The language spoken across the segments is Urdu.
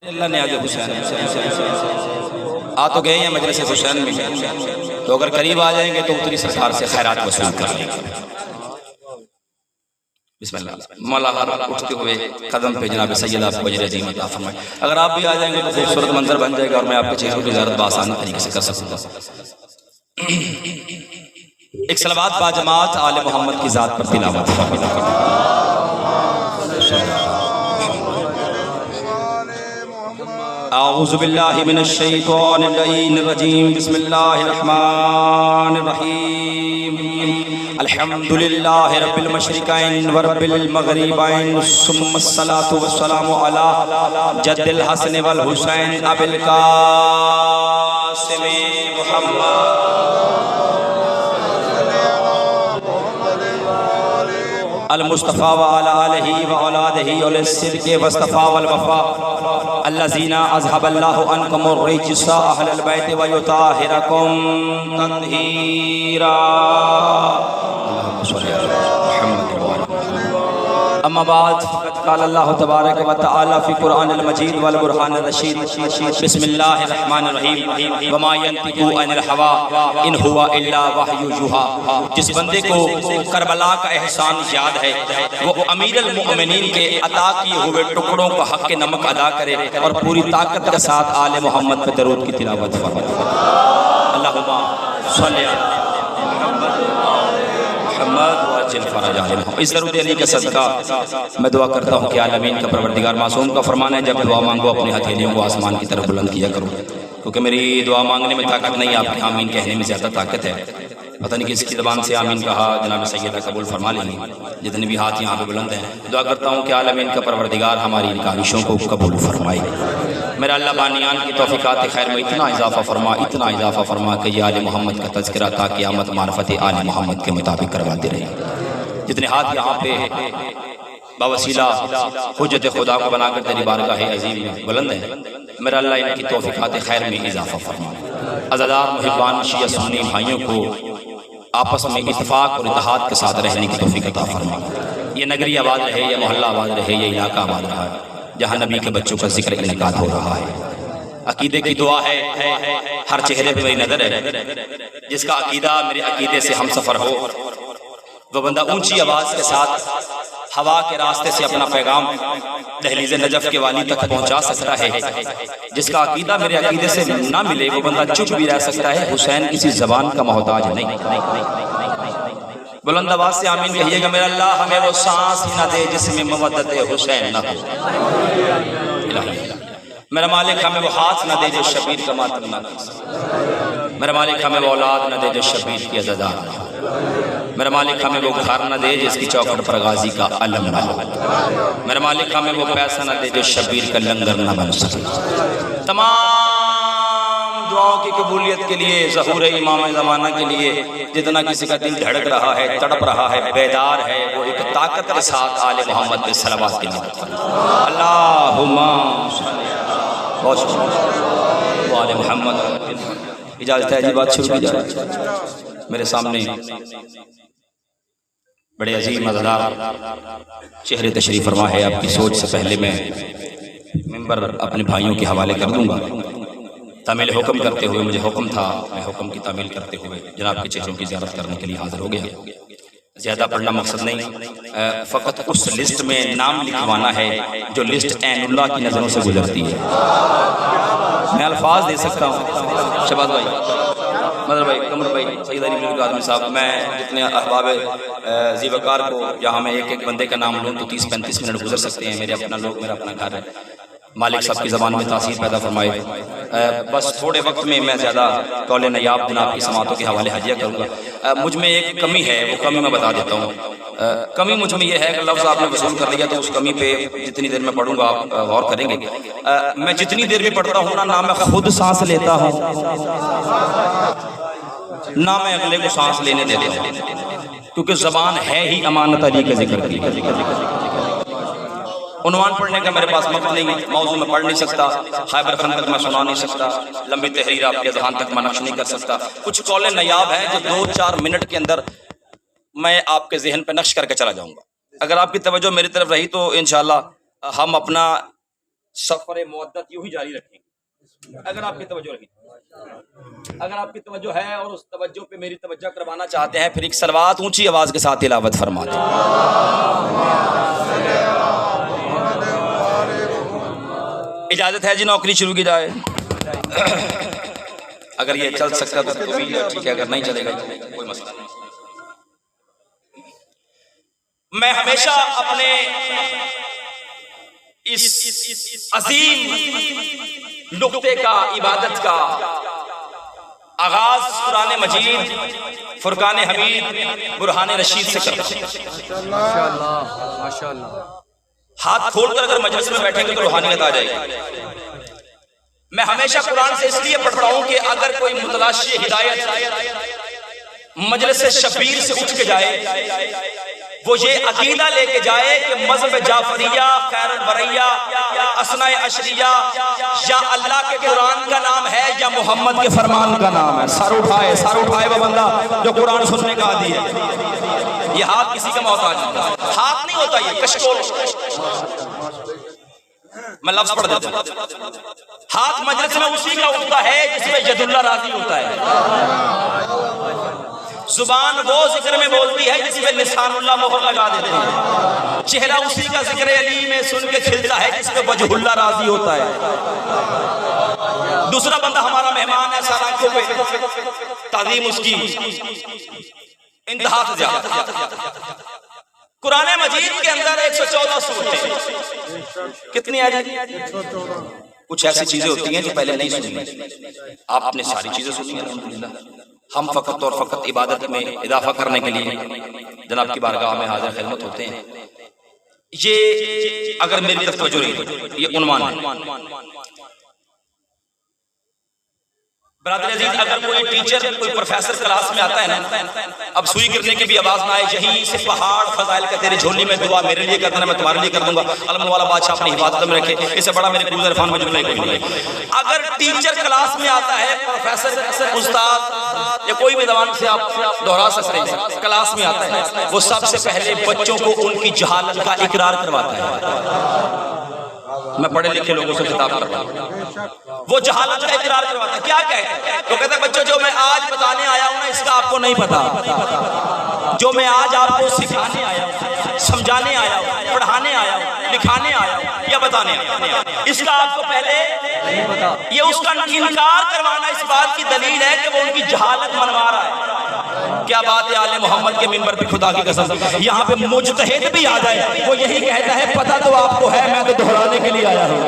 اللہ نے آگے حسین آ تو گئے ہیں مجلس حسین میں، تو اگر قریب آ جائیں گے تو اتنی سرکار سے خیرات وصول کر لیں گے۔ بسم اللہ۔ مولا اٹھتے ہوئے قدم پہ جناب سید آپ کو اجر عظیم عطا فرمائے۔ اگر آپ بھی آ جائیں گے تو خوبصورت منظر بن جائے گا اور میں آپ کے چہروں کی زیارت بآسانی طریقے سے کر سکوں گا۔ ایک صلوات با جماعت آل محمد کی ذات پر تلاوت۔ اعوذ باللہ من الشیطان اللعین الرجیم، بسم اللہ الرحمن الرحیم۔ الحمدللہ رب المشرقین ورب المغربین، ثم الصلاة والسلام علی جد الحسن والحسین ابی القاسم محمد المصطفیٰ وعلی آلہ وعلادہ والصدق والصفا والوفا الذین اذهب اللہ عنکم الرجس اہل البیت ویطہرکم تطہیرا۔ اللہم صلی علی محمد۔ اما بعد فقد قال اللہ تبارک و تعالی فی قرآن المجید والبرہان الرشید، بسم اللہ الرحمن الرحیم۔ وما ینطق عن الہوی ان هو الا وحی یوحی۔ جس بندے کو کربلا کا احسان یاد ہے وہ امیر المؤمنین کے عطا کیے ہوئے ٹکڑوں کو حق نمک ادا کرے اور پوری طاقت کے ساتھ آل محمد پر درود کی تلاوت فرمائے۔ اللہم صلی علی محمد واجل فرجہ۔ اس درود علی کا صدقہ میں دعا کرتا ہوں کہ عالمین کا پروردگار معصوم کا فرمان ہے، جب دعا مانگو اپنی ہتھیلیوں کو آسمان کی طرف بلند کیا کرو، کیونکہ میری دعا مانگنے میں طاقت نہیں، آپ کے آمین کہنے میں زیادہ طاقت ہے۔ پتہ نہیں کس کی زبان سے آمین کہا، جناب سیدہ قبول فرما لیں گے جتنے بھی ہاتھ یہاں پہ بلند ہیں۔ دعا کرتا ہوں کہ عالمین کا پروردگار ہماری ان کاوشوں کو قبول فرمائے۔ میرا اللہ بانیان کی توفیقات خیر میں اتنا اضافہ فرما، اتنا اضافہ فرما کہ یہ آل محمد کا تذکرہ تا قیامت معرفت آل محمد کے مطابق کرواتے رہے۔ جتنے ہاتھ یہاں پہ باوسیلہ حجت خدا کو بنا کر تیری بارگاہ عظیم میں بلند ہیں، میرا اللہ ان کی توفیقات خیر میں اضافہ فرما۔ عزادار محبان شیعہ سنی بھائیوں کو آپس میں اتفاق اور اتحاد کے ساتھ رہنے کی توفیق عطا فرما۔ یہ نگری آباد رہے، یہ محلہ آباد رہے، یہ علاقہ آباد رہا ہے جہاں نبی کے بچوں کا ذکر انعقاد ہو رہا ہے۔ عقیدے کی دعا ہے، ہر چہرے پہ میری نظر ہے، جس کا عقیدہ میرے عقیدے سے ہم سفر ہو وہ بندہ اونچی آواز کے ساتھ ہوا کے راستے سے اپنا پیغام دہلیز نجف کے والی تک پہنچا سکتا ہے۔ جس کا عقیدہ میرے عقیدے سے نہ ملے وہ بندہ چپ بھی رہ سکتا ہے، حسین کسی زبان کا محتاج نہیں۔ بلند آواز سے آمین کہیے گا، میرا اللہ ہمیں وہ سانس ہی نہ دے جس میں مودت حسین نہ ہو۔ میرا مالک ہمیں وہ ہاتھ نہ دے جو شبیر کا ماتم نہ کر سکے۔ میرا مالک ہمیں وہ اولاد نہ دے جو شبیر کی عزادار نہ ہو۔ میرا مالک ہمیں وہ گھر نہ دے جس کی چوکھٹ پر غازی کا علم نہ ہو۔ میرا مالک ہمیں وہ پیسہ نہ دے جو شبیر کا لنگر نہ بن سکے۔ تمام دعاؤں کی قبولیت کے لیے، ظہور امام زمانہ کے لیے، جتنا کسی کا دل دھڑک رہا ہے، تڑپ رہا ہے، بیدار ہے، وہ ایک طاقت کے ساتھ آل محمد کے صلوات کی نعمت فرما۔ اللہم بہت شکریہ آل محمد۔ اجازت ہے جی، بات شروع کی جائے۔ میرے سامنے بڑے عظیم عزادار چہرے تشریف فرما ہے، آپ کی سوچ سے پہلے میں منبر اپنے بھائیوں کے حوالے کر دوں گا۔ تعمیل حکم کرتے ہوئے مجھے حکم تھا، میں حکم کی تعمیل کرتے ہوئے جناب کے چہروں کی زیارت کرنے کے لیے حاضر ہو گیا۔ زیادہ پڑھنا مقصد نہیں، فقط اس لسٹ میں نام لکھوانا ہے جو لسٹ عین اللہ کی نظروں سے گزرتی ہے۔ میں الفاظ دے سکتا ہوں، شہباز بھائی، مدر بھائی، قمر بھائی، سید علی ملک آدمی صاحب، میں جتنے احباب ذی وقار کو یہاں میں ایک ایک بندے کا نام لوں تو 30-35 منٹ گزر سکتے ہیں۔ میرے اپنا لوگ، میرا اپنا گھر ہے۔ مالک صاحب کی زبان میں تاثیر پیدا فرمائے۔ بس تھوڑے وقت میں میں زیادہ قول نیاب جناب کی سماعتوں کے حوالے ہدیہ کروں گا۔ مجھ میں ایک کمی ہے، وہ کمی میں بتا دیتا ہوں۔ کمی مجھ میں یہ ہے کہ لفظ آپ نے وصول کر لیا تو اس کمی پہ جتنی دیر میں پڑھوں گا آپ غور کریں گے۔ میں جتنی دیر بھی پڑھتا ہوں نہ میں خود سانس لیتا ہوں نہ میں اگلے کو سانس لینے دیتا ہوں، کیونکہ زبان ہے ہی امانت علی کا ذکر کی۔ عنوان پڑھنے کا میرے پاس وقت نہیں، موضوع میں پڑھ نہیں سکتا، خیبر خندق میں سنا نہیں سکتا، لمبی تحریر آپ کے ذہن تک میں نقش نہیں کر سکتا۔ کچھ قول نیاب ہیں جو 2-4 منٹ کے اندر میں آپ کے ذہن پہ نقش کر کے چلا جاؤں گا۔ اگر آپ کی توجہ میری طرف رہی تو انشاءاللہ ہم اپنا سفر مودت یوں ہی جاری رکھیں گے اگر آپ کی توجہ رہی، اگر آپ کی توجہ ہے اور اس توجہ پہ میری توجہ کروانا چاہتے ہیں، پھر ایک صلوات اونچی آواز کے ساتھ تلاوت فرما دیں۔ اجازت ہے جی نوکری شروع کی جائے؟ اگر یہ چل سکتا تو بھی ٹھیک ہے، اگر نہیں چلے گا کوئی مسئلہ نہیں۔ میں ہمیشہ اپنے اس عظیم نقطے کا، عبادت کا آغاز قرآن مجید، فرقان حمید، برہان رشید سے کرتا ہوں۔ ہاتھ کھول کر اگر مجلس میں بیٹھیں گے تو روحانیت آ جائے گی۔ میں ہمیشہ قرآن سے اس لیے پڑھتا ہوں کہ اگر کوئی متلاشی ہدایت مجلس شبیر سے اٹھ کے جائے، وہ یہ عقیدہ لے کے جائے کہ مذہب جعفریہ، خیر البریہ، اثناء عشریہ یا اللہ کے قرآن کا نام ہے یا محمد کے فرمان کا نام ہے۔ سر اٹھائے وہ بندہ جو قرآن سننے کا عادی ہے۔ یہ ہاتھ کسی کا محتاج نہیں، ہاتھ نہیں ہوتا، یہ کشکول۔ میں لفظ پڑھ دیتا ہوں، ہاتھ مجلس میں اسی کا اٹھتا ہے جس میں ید اللہ راضی ہوتا ہے، زبان وہ ذکر میں بولتی ہے جس میں لسان اللہ مہر لگا دیتے ہیں، چہرہ اسی کا ذکر علی میں سن کے کھلتا ہے جس میں وجہ اللہ راضی ہوتا ہے۔ دوسرا بندہ ہمارا مہمان ہے، سارا آنکھوں پہ تعظیم اس کی انتہا سے زیادہ۔ قرآن مجید کے اندر 114 سورتیں، کتنی آیات؟ کچھ ایسی چیزیں ہوتی ہیں جو پہلے نہیں سنی، آپ نے ساری چیزیں سنی ہیں الحمدللہ۔ ہم فقط اور فقط عبادت میں اضافہ کرنے کے لیے جناب کی بارگاہ میں حاضر خدمت ہوتے ہیں۔ یہ اگر میری طرف توجہ رہی، یہ عنوان ہے۔ برادر عزیز، اگر کوئی ٹیچر، کوئی پروفیسر کلاس میں آتا ہے نا، اب سوئی گرنے کی بھی آواز نہ آئے، یہیں سے پہاڑ فضائل کا تیری جھولی میں دعا میرے لیے کر دینا، میں تمہارے لیے کر دوں گا، علم والا بادشاہ اپنی حفاظت میں رکھے، اس سے بڑا میرے قلوب عرفان میں جملہ کوئی نہیں۔ اگر ٹیچر کلاس میں آتا ہے، پروفیسر، استاد یا کوئی بھی زبان سے آپ دہرا سکتے ہیں، کلاس میں آتا ہے، وہ سب سے پہلے بچوں کو ان کی جہالت کا اقرار کرواتا ہے۔ میں پڑھے لکھے لوگوں سے خطاب کرتا ہوں، وہ جہالت کا اقرار کرواتا ہے۔ کیا کہتا ہے؟ وہ کہتا ہے بچوں جو میں آج بتانے آیا ہوں نا، اس کا آپ کو نہیں پتا، جو میں آج آپ کو سکھانے آیا ہوں، سمجھانے آیا ہوں، پڑھانے آیا ہوں، لکھانے آیا ہوں یا بتانے آیا ہوں، اس کا آپ کو پہلے نہیں پتا۔ یہ اس کا انکار کروانا اس بات کی دلیل ہے کہ وہ ان کی جہالت منوا رہا ہے۔ کیا بات ہے، آل محمد کے منبر پہ خدا کی قسم یہاں پہ مجتہد بھی آ جائے، وہ یہی کہتا ہے پتہ تو آپ کو ہے، میں تو دہرانے کے لیے آیا ہوں۔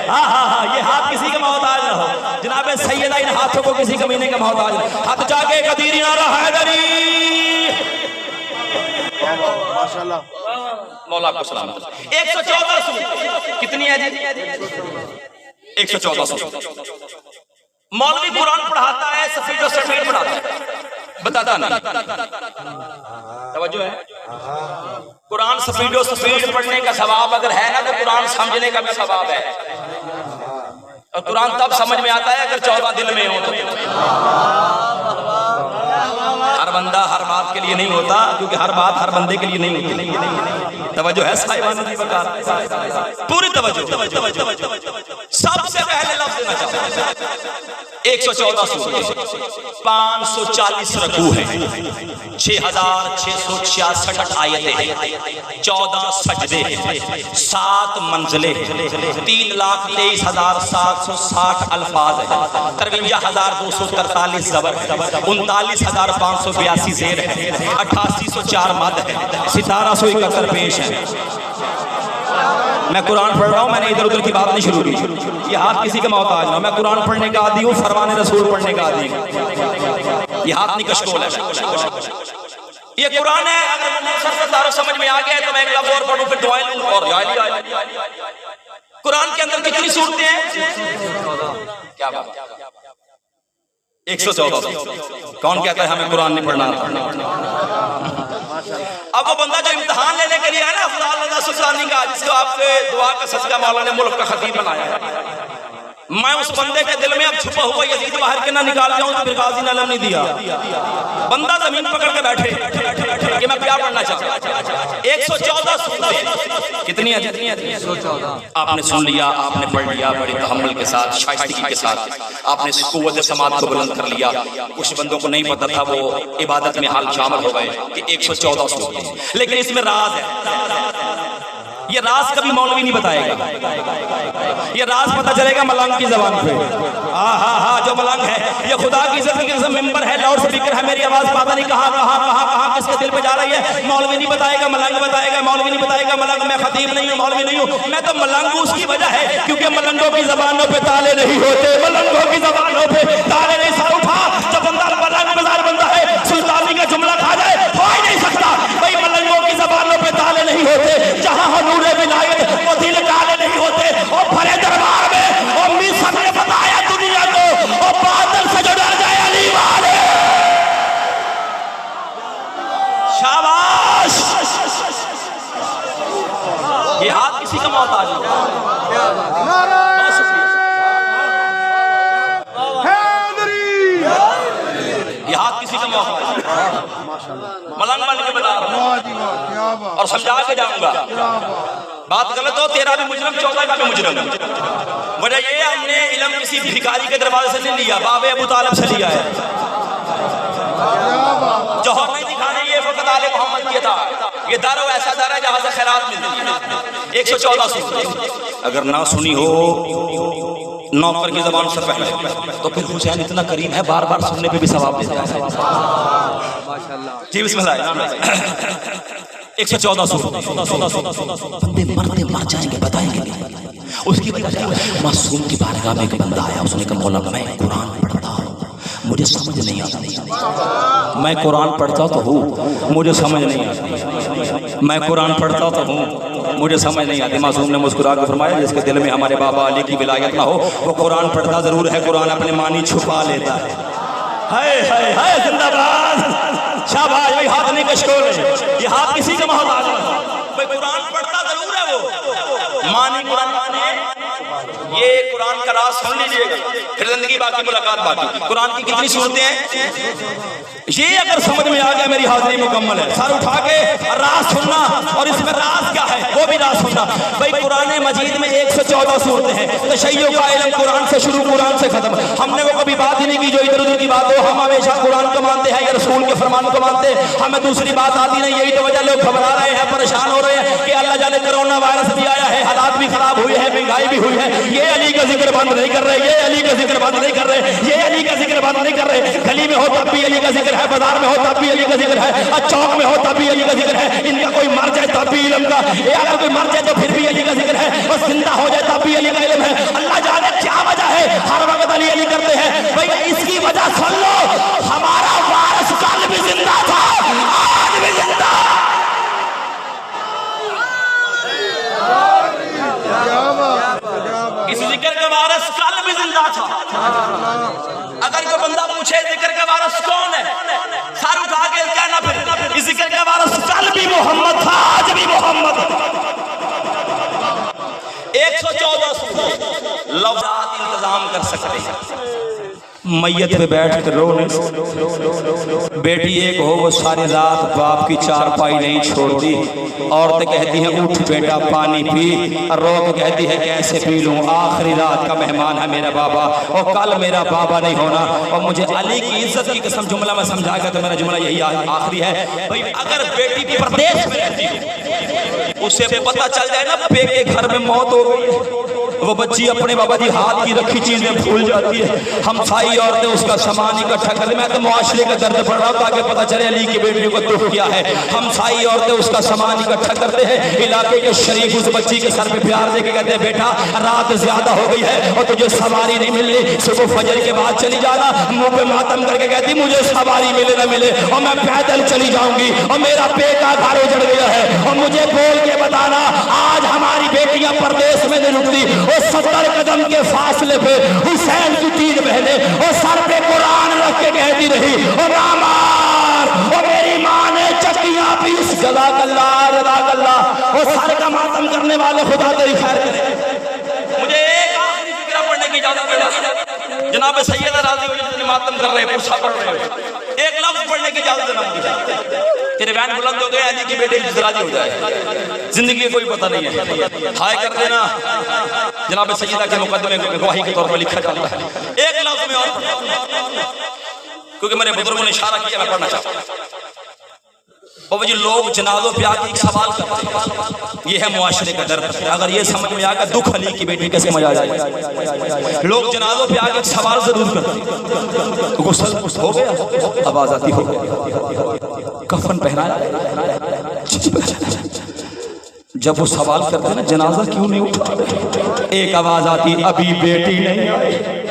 ہاں، یہ ہاتھ کسی کا محتاج نہ ہو جناب سیدہ، ان ہاتھوں کو کسی کمینے کا محتاج نہ ہو۔ ہاتھ جا کے قدیری نعرہ حیدری، ماشاءاللہ، مولا کو سلام۔ 114 سورت، کتنی ہے جی؟ 114 سورت۔ مولوی قرآن پڑھاتا ہے، سفید و سفید پڑھاتا ہے، بتاتا نہیں۔ توجہ ہے، قرآن سفید و سفید پڑھنے کا ثواب اگر ہے نا تو قرآن سمجھنے کا بھی ثواب ہے، اور قرآن تب سمجھ میں آتا ہے اگر 14 دل میں ہو تو۔ ہر بندہ ہر بات کے لیے نہیں ہوتا، کیونکہ ہر بات ہر بندے کے لیے نہیں ہوتی۔ توجہ ہے صاحبان کی بکار، پوری توجہ۔ سب سے پہلے لفظ دینا چاہتا ہوں، 114 سورت، 540 رکوع ہیں، 6666 آیتیں ہیں، 14 سجدے ہیں، 7 منزلیں ہیں، 3,23,760 الفاظ ہیں، 53,243 زبر ہیں، 39,582 زیر ہیں، 8804 مد ہیں، 1771 پیش ہیں۔ میں قرآن پڑھ رہا ہوں، میں نے ادھر ادھر کی بات نہیں شروع کی، یہ ہاتھ کسی کا محتاج نہ ہو۔ میں قرآن پڑھنے کا عادی ہوں، فرمان رسول پڑھنے کا عادی ہوں، یہ ہاتھ نہیں کشکول ہے، یہ قرآن ہے۔ اگر مختصر سمجھ میں آ گیا تو میں ایک لفظ اور پڑھوں، پھر دعائیں لوں اور قرآن کے اندر کتنی صورتیں ہیں؟ کیا بات؟ 114۔ کون کہتا ہے ہمیں قرآن نہیں پڑھنا؟ اب وہ بندہ جو امتحان لینے کے لیے ہے نا، افضل اللہ سلطانی کا، جس کو آپ کے دعا کا صدقہ مولا نے ملک کا خطیب بنایا ہے، میں اس بندے کے دل میں اب چھپا ہوا یزید باہر کے نہ نکال جاؤں تو پھر غازی نے علم نہیں دیا. بندہ زمین پکڑ کے بیٹھے کہ میں کیا پڑھنا چاہتا. 114 سورتیں کتنی ہیں؟ 114. آپ نے سن لیا، آپ نے پڑھ لیا بڑی تحمل کے ساتھ، شائستگی کے ساتھ آپ نے قوت سماعت کو بلند کر لیا. کچھ بندوں کو نہیں پتا تھا، وہ عبادت میں حال شامل ہو گئے کہ 114 سورتیں. لیکن اس میں راز ہے. یہ راز کبھی مولوی نہیں بتائے گا، یہ راز پتہ چلے گا ملنگ کی زبان پہ. جو ملنگ ہے، یہ خدا کی عزت کی قسم ممبر ہے، لاؤڈ سپیکر ہے، میری آواز پتہ نہیں کہاں کس کے دل پہ جا رہی ہے. مولوی نہیں بتائے گا، ملنگ بتائے گا. مولوی نہیں بتائے گا ملنگ. میں خطیب نہیں ہوں، مولوی نہیں ہوں، میں تو ملنگ ہوں. اس کی وجہ ہے کیونکہ ملنگوں کی زبانوں پہ تالے نہیں ہوتے، ملنگوں کی زبانوں پہ تالے نہیں. سر اٹھا جب بندہ ملنگ بازار بندہ ہے، سلطانی کا جملہ کھا جائے ہو ہی نہیں سکتا. بھائی ملنگوں کی زبانوں پہ تالے نہیں ہوتے، جہاں حضور ولایت وہ دل کالے نہیں ہوتے. اور بھرے دربار میں اور میسر نے بتایا دنیا کو، اور باطل سے جو ڈر جائے علی والے. شاباش. یہ ہاتھ کسی کا محتاج نہیں. بہت شکریہ. یہ ہاتھ کسی کا محتاج ملنگ بن کے بتا رہا ہوں اور سمجھا کے جاؤں گا. بات غلط ہو، تیرا بھی مجرم 14 کا بھی مجرم. وجہ یہ ہم نے علم کسی بھکاری کے دروازے سے نہیں لیا، باب ابو طالب سے لیا ہے. جو ہمیں دکھانے یہ فقط آل محمد کیا تھا. یہ در و ایسا در ہے جہاں سے خیرات ملتی ہے. 114 سورتیں اگر نہ سنی ہو نوکر کی زبان سے پہلے تو پھر حسین اتنا کریم ہے، بار بار سننے پہ بھی ثواب دیتا ہے. جی بسم اللہ. 114 بندے مرتے مر جائیں گے، بتائیں گے. اس کی وجہ سے معصوم کی بارگاہ میں ایک بندہ آیا، اس نے کہا مولا میں قرآن پڑھتا ہوں، مجھے سمجھ نہیں آتا. میں قرآن پڑھتا تو ہوں، مجھے سمجھ نہیں آتی. میں قرآن پڑھتا تو ہوں، مجھے سمجھ نہیں آتی. معصوم نے مسکرا کے فرمایا جس کے دل میں ہمارے بابا علی کی ولایت نہ ہو وہ قرآن پڑھتا ضرور ہے، قرآن اپنے معنی چھپا لیتا ہے. ہائے ہائے ہائے زندہ باد. شاباش. بھائی ہاتھ نہیں کشکول ہے، یہ ہاتھ کسی کا محتاج نہیں. بھائی قرآن پڑھتا ضرور ہے، وہ معنی قرآن معنی. یہ قرآن کا راز سن لیجئے گا، پھر زندگی باقی، ملاقات باقی. قرآن کی کتنی صورتیں ہیں؟ یہ اگر سمجھ میں آ گیا میری حاضری مکمل ہے. سر اٹھا کے راز سننا، اور اس میں راز کیا ہے وہ بھی راز سننا. بھائی قرآن مجید میں 114 صورتیں ہیں. تشیع کا علم قرآن سے شروع، قرآن سے ختم. ہم نے وہ کبھی بات ہی نہیں کی جو ادھر ادھر کی بات ہو. ہم ہمیشہ قرآن کو مانتے ہیں یا رسول کے فرمان کو مانتے ہیں، ہمیں دوسری بات آتی نہیں. یہی تو وجہ لوگ گھبرا رہے ہیں، پریشان ہو رہے ہیں کہ اللہ جانے کرونا وائرس بھی آیا ہے، حالات بھی خراب ہوئے ہیں، مہنگائی بھی ہوئی ہے. یہ علی کا ذکر بند نہیں کر رہے، یہ علی کا ذکر بند نہیں کر رہے، یہ علی کا ذکر بند نہیں کر رہے. گلی میں ہو تب بھی علی کا ذکر ہے، بازار میں ہو تب بھی علی کا ذکر ہے، چوک میں ہو تب بھی علی کا ذکر ہے. ان کا کوئی مر جائے تب بھی علم کا، اگر کوئی مر جائے تو پھر بھی علی کا ذکر ہے، اور زندہ ہو جائے تب بھی علی کا علم ہے. اللہ جانے کیا وجہ ہے، ہر وقت علی علی کرتے ہیں. بھائی اس کی وجہ سن لو، ہمارا وارث کل بھی زندہ تھا، آج بھی زندہ. اس ذکر کا وارث کل بھی زندہ تھا. اگر کوئی بندہ پوچھے ذکر کا وارث کون ہے، سر اٹھا کے کہنا پھر اس ذکر کا وارث کل بھی محمد تھا، آج بھی محمد. 114 لفظات انتظام کر سکتے ہیں. میت پہ بیٹھ کر رونے، بیٹی ایک ہو وہ ساری رات باپ کی چارپائی نہیں چھوڑتی. عورتیں کہتی ہیں اٹھ بیٹا پانی پی، رو کے کہتی ہے کیسے پی لوں، آخری رات کا مہمان ہے میرا بابا، اور کل میرا بابا نہیں ہونا. اور مجھے علی کی عزت کی قسم جملہ میں سمجھا گیا تو میرا جملہ یہی آخری ہے. بھئی اگر بیٹی پردیس میں رہتی ہے، اسے پتہ چل جائے نا پے کے گھر میں موت ہو گئی، وہ بچی اپنے بابا جی ہاتھ کی رکھی چیزیں بھول جاتی ہے. ہم سائی عورتیں اس کا سامان اکٹھا کرتے. میں تو معاشرے کا درد پڑھ رہا ہوں تاکہ پتہ چلے علی کی بیٹیوں کو دکھ کیا ہے. ہم سائی عورتیں اس کا سامان اکٹھا کرتے ہیں. علاقے کے شریف اس بچی کے سر پہ پیار دے کے کہتے ہیں بیٹا رات زیادہ ہو گئی ہے اور تجھے سواری نہیں مل رہی، صبح فجر کے بعد چلی جانا. منہ پہ ماتم کر کے کہتی مجھے سواری ملے نہ ملے اور میں پیدل چلی جاؤں گی، اور میرا پے کا گھر اجڑ گیا ہے، اور مجھے بول کے بتانا آج ہماری بیٹیاں پردیس میں نہیں رکتی. اور 70 قدم کے فاصلے پہ حسین کی 3 بہنیں اور سر پہ قرآن رکھ کے کہتی رہی اور رامار، اور میری ماں نے چکیاں پیس. جزاک اللہ جزاک اللہ. اور سر کا ماتم کرنے والے خدا تیری خیر کرے. مجھے ایک آخری فکرہ پڑھنے کی اجازت جناب سیدہ راضی ہو جائے ماتم کر رہے ہیں پرسا پڑھ رہے ہیں ایک لفظ پڑھنے کی اجازت نہ مجھے تیرے بیان بلند ہو گئے علی کی بیٹے کی راضی ہو جائے زندگی کا کوئی پتہ نہیں ہے ہائے کر دینا جناب سیدہ کے مقدمے میں گواہی کے طور پر لکھا جاتا ہے ایک لفظ میں اور کیونکہ میرے بزرگوں نے اشارہ کیا میں پڑھنا چاہتا ہوں بابا جی لوگ جنازوں پہ آ کے ایک سوال کرتے ہیں یہ ہے معاشرے کا درد اگر یہ سمجھ میں آ گیا دکھ علی کی بیٹی کیسے مزہ آ جائے لوگ جنازوں پہ آ کے ایک سوال ضرور کرتے ہیں غسل ہو گیا آواز آتی ہو گیا کفن پہنایا جب وہ سوال کرتے ہیں نا جنازہ کیوں نہیں اٹھا ایک آواز آتی ابھی بیٹی نہیں آئی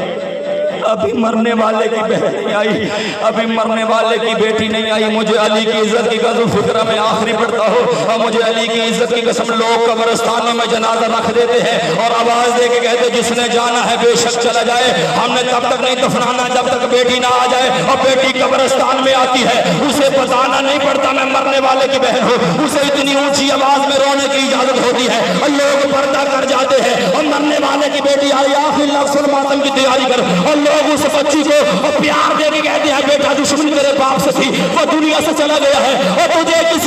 ابھی مرنے والے کی بہن نہیں آئی ابھی مرنے والے کی بیٹی نہیں آئی مجھے علی کی عزت کی قسم فکرہ میں آخری پڑھتا ہوں اور مجھے علی کی عزت کی قسم لوگ قبرستانوں میں جنازہ رکھ دیتے ہیں اور آواز دے کے کہتے جس نے جانا ہے بے شک چلا جائے ہم نے تب تک نہیں دفنانا جب تک بیٹی نہ آ جائے اور بیٹی قبرستان میں آتی ہے اسے بتانا نہیں پڑتا میں مرنے والے کی بہن ہوں اسے اتنی اونچی آواز میں رونے کی اجازت ہوتی ہے اور لوگ پردہ کر جاتے ہیں اور مرنے والے کی بیٹی آئی آخری لفظ ماتم کی تیاری کر اور لوگ اس بچی کو پیار دے کے کہتے ہیں بیٹا دشمنی تیرے باپ سے تھی وہ دنیا سے چلا گیا ہے اور تجھے کسی